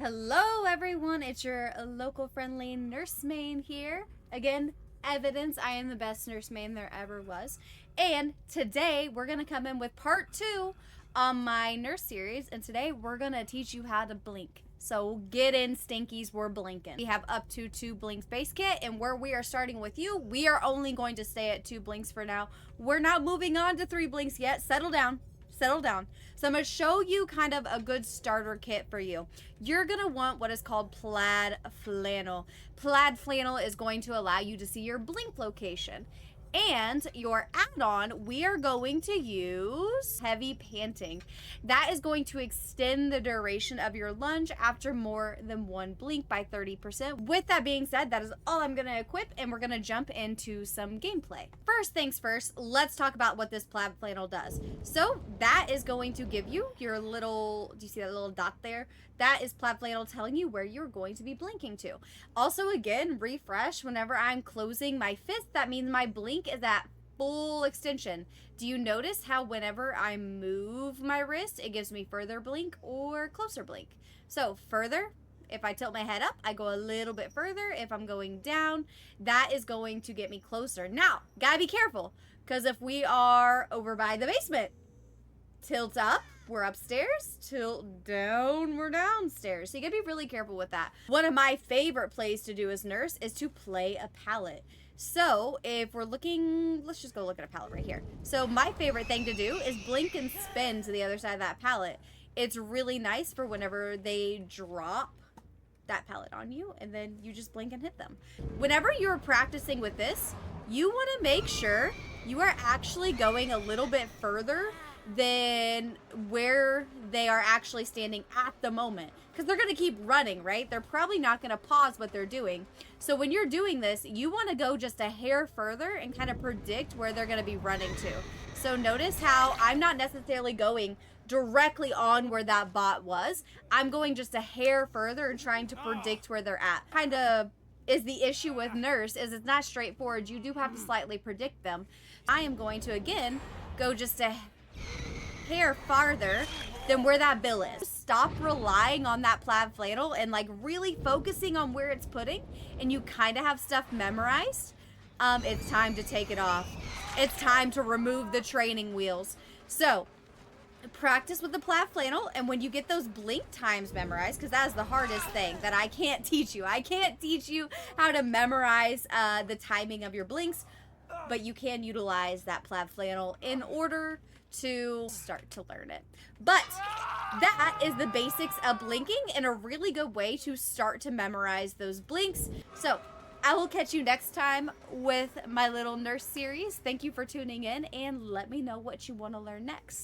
Hello everyone, it's your local friendly nursemaid here. Again, evidence I am the best nursemaid there ever was. And today we're going to come in with part 2 on my nurse series, and today we're going to teach you how to blink. So get in, stinkies, we're blinking. We have up to 2 blinks base kit, and where we are starting with you, we are only going to stay at 2 blinks for now. We're not moving on to 3 blinks yet. Settle down. So I'm going to show you kind of a good starter kit for you. You're going to want what is called plaid flannel. Plaid flannel is going to allow you to see your blink location. And your add-on, we are going to use heavy panting. That is going to extend the duration of your lunge after more than 1 blink by 30%. With that being said, that is all I'm going to equip, and we're going to jump into some gameplay. First things first, let's talk about what this plaid flannel does. So that is going to give you your little, do you see that little dot there? That is plaid flannel telling you where you're going to be blinking to. Also, again, refresh, whenever I'm closing my fist, that means my blink is at full extension. Do you notice how whenever I move my wrist, it gives me further blink or closer blink? So further, if I tilt my head up, I go a little bit further. If I'm going down, that is going to get me closer. Now, gotta be careful, because if we are over by the basement, tilt up, we're upstairs, tilt down, we're downstairs. So you gotta be really careful with that. One of my favorite plays to do as nurse is to play a palette. So if we're looking, let's just go look at a palette right here. So my favorite thing to do is blink and spin to the other side of that palette. It's really nice for whenever they drop that palette on you, and then you just blink and hit them. Whenever you're practicing with this, you want to make sure you are actually going a little bit further than where they are actually standing at the moment, because they're going to keep running, right? They're probably not going to pause what they're doing. So when you're doing this, you want to go just a hair further and kind of predict where they're going to be running to. So notice how I'm not necessarily going directly on where that bot was. I'm going just a hair further and trying to predict where they're at. Kind of is the issue with nurse, is it's not straightforward. You do have to slightly predict them. I am going to, again, go just a hair farther than where that bill is. Stop relying on that plaid flannel and like really focusing on where it's putting, and you kind of have stuff memorized. It's time to take it off. It's time to remove the training wheels. So practice with the plaid flannel, and when you get those blink times memorized, because that is the hardest thing that I can't teach you. I can't teach you how to memorize the timing of your blinks, but you can utilize that plaid flannel in order to start to learn it. But that is the basics of blinking and a really good way to start to memorize those blinks. So I will catch you next time with my little nurse series. Thank you for tuning in, and let me know what you want to learn next.